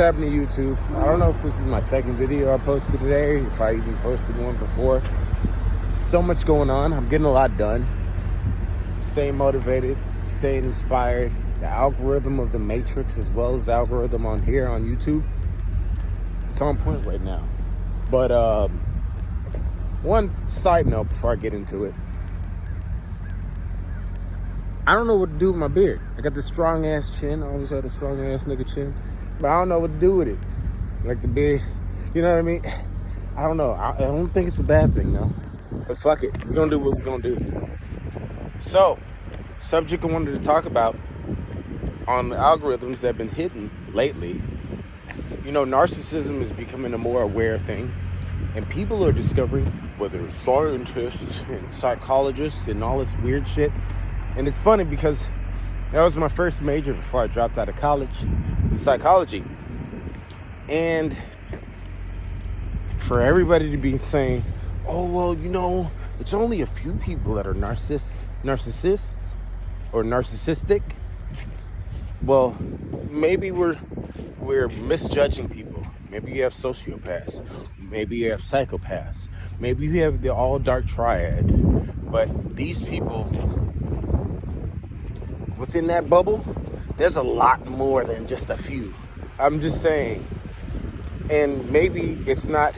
What's happening, YouTube? I don't know if this is my second video I posted today, if I even posted one before. So much going on. I'm getting a lot done. Staying motivated, staying inspired. The algorithm of the Matrix, as well as the algorithm on here on YouTube, it's on point right now. But one side note before I get into it. I don't know what to do with my beard. I got this strong ass chin. I always had a strong ass nigga chin. But I don't know what to do with it. Like the beard, you know what I mean? I don't know. I don't think it's a bad thing, though. But fuck it. We're gonna do what we're gonna do. So, subject I wanted to talk about on the algorithms that have been hidden lately. You know, narcissism is becoming a more aware thing. And people are discovering, whether it's scientists and psychologists and all this weird shit. And it's funny because that was my first major before I dropped out of college, psychology. And for everybody to be saying, oh, well, you know, it's only a few people that are narcissists or narcissistic. Well, maybe we're misjudging people. Maybe you have sociopaths. Maybe you have psychopaths. Maybe you have the all dark triad. But these people, within that bubble, there's a lot more than just a few. I'm just saying. And maybe it's not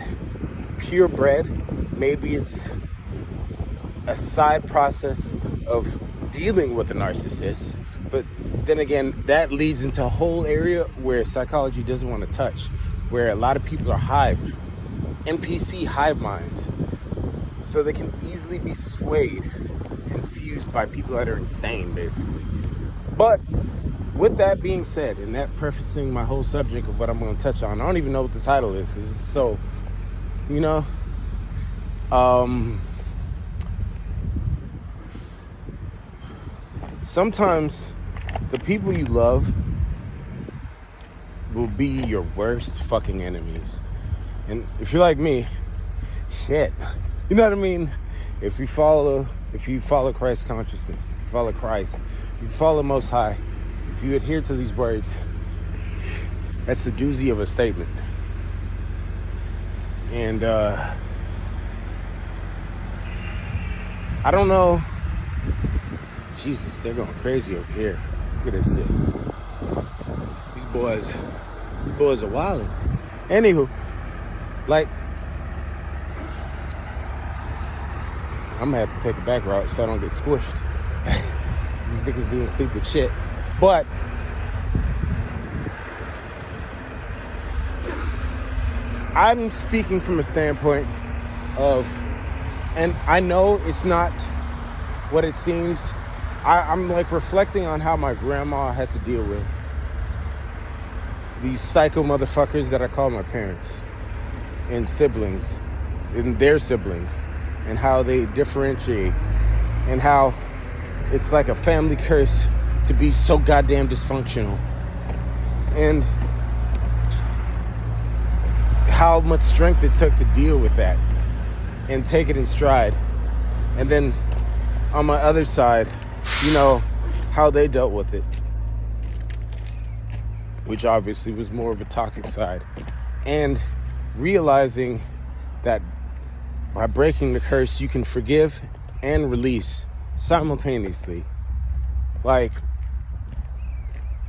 purebred. Maybe it's a side process of dealing with a narcissist. But then again, that leads into a whole area where psychology doesn't want to touch, where a lot of people are NPC hive minds. So they can easily be swayed and fused by people that are insane, basically. But with that being said, and that prefacing my whole subject of what I'm going to touch on, I don't even know what the title is. So, you know, sometimes the people you love will be your worst fucking enemies. And if you're like me, shit, you know what I mean? If you follow Christ consciousness, if you follow Christ, if you follow Most High, if you adhere to these words, that's a doozy of a statement. And I don't know. Jesus, they're going crazy over here. Look at this shit. These boys are wilding. Anywho, like, I'm gonna have to take a back route so I don't get squished. These niggas doing stupid shit. But I'm speaking from a standpoint of, and I know it's not what it seems. I'm like reflecting on how my grandma had to deal with these psycho motherfuckers that I call my parents and siblings and their siblings, and how they differentiate, and how it's like a family curse to be so goddamn dysfunctional, and how much strength it took to deal with that and take it in stride. And then on my other side, you know, how they dealt with it, which obviously was more of a toxic side. And realizing that by breaking the curse, you can forgive and release simultaneously. Like,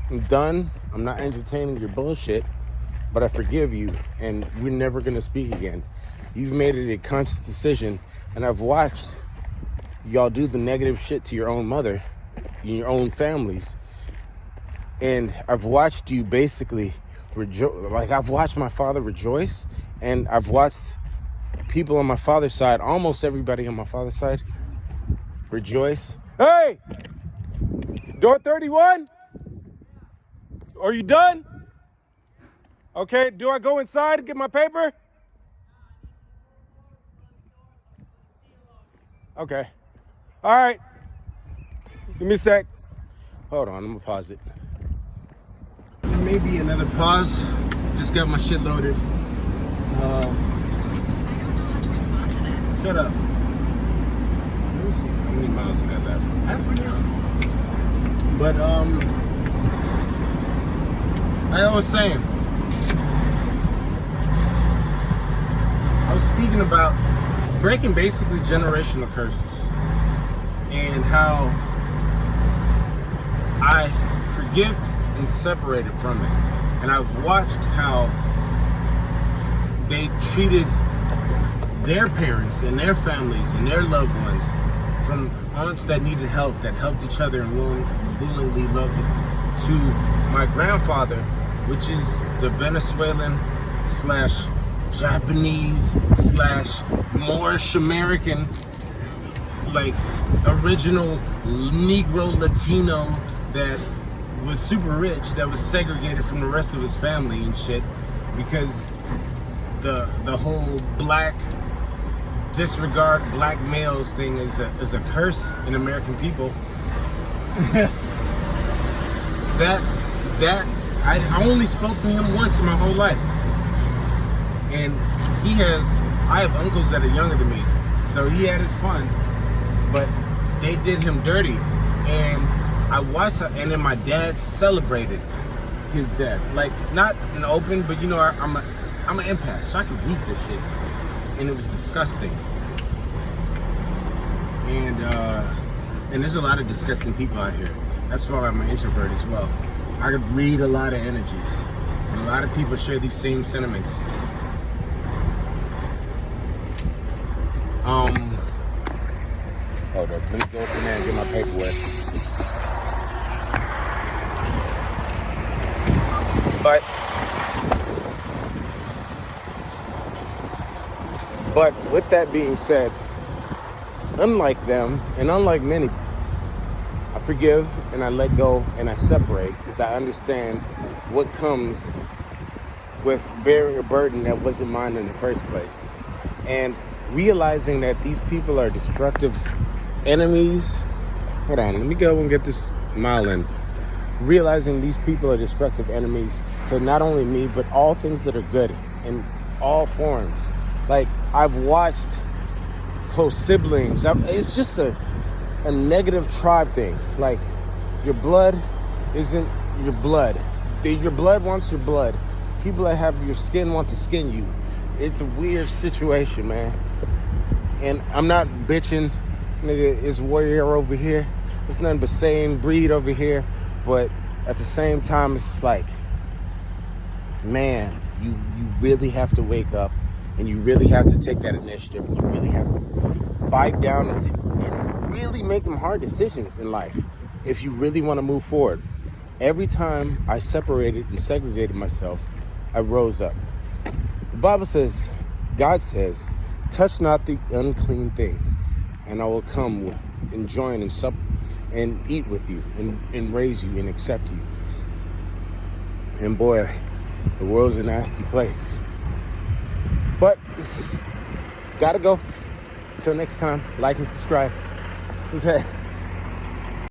I'm done. I'm not entertaining your bullshit, but I forgive you, and we're never going to speak again. You've made it a conscious decision, and I've watched y'all do the negative shit to your own mother, in your own families. And I've watched you basically rejoice. Like, I've watched my father rejoice, and I've watched people on my father's side, almost everybody on my father's side, rejoice. Hey! Door 31? Are you done? Okay, do I go inside and get my paper? Okay. All right. Give me a sec. Hold on, I'm gonna pause it. There may be another pause. Just got my shit loaded. Shut up. Let me see how many miles I got left. But I was saying, speaking about breaking basically generational curses and how I forgive and separated from it. And I've watched how they treated their parents and their families and their loved ones, from aunts that needed help, that helped each other and willingly loved it, to my grandfather, which is the Venezuelan slash Japanese slash Moorish American, like original Negro Latino that was super rich, that was segregated from the rest of his family and shit, because the whole black disregard black males thing is a curse in American people. that I only spoke to him once in my whole life, and I have uncles that are younger than me, so he had his fun, but they did him dirty. And I watched her, and then my dad celebrated his death, like not in open, but you know, I'm an empath, so I can read this shit, and it was disgusting. And there's a lot of disgusting people out here. That's why I'm an introvert as well. I could read a lot of energies, and a lot of people share these same sentiments. Hold up, let me go up in there and get my paperwork. But with that being said, unlike them and unlike many, I forgive and I let go and I separate, because I understand what comes with bearing a burden that wasn't mine in the first place. And realizing that these people are destructive enemies. Hold on, let me go and get this mile in. Realizing these people are destructive enemies to not only me, but all things that are good in all forms. Like, I've watched close siblings. It's just a negative tribe thing. Like, your blood isn't your blood. Your blood wants your blood. People that have your skin want to skin you. It's a weird situation, man. And I'm not bitching. Nigga, it's warrior over here. It's nothing but same breed over here. But at the same time, it's just like, man, you really have to wake up, and you really have to take that initiative, and you really have to bite down and really make them hard decisions in life if you really want to move forward. Every time I separated and segregated myself, I rose up. The Bible says, God says, touch not the unclean things, and I will come and join and sup and eat with you and raise you and accept you. And boy, the world's a nasty place. But gotta go. Until next time, like and subscribe. Who's that?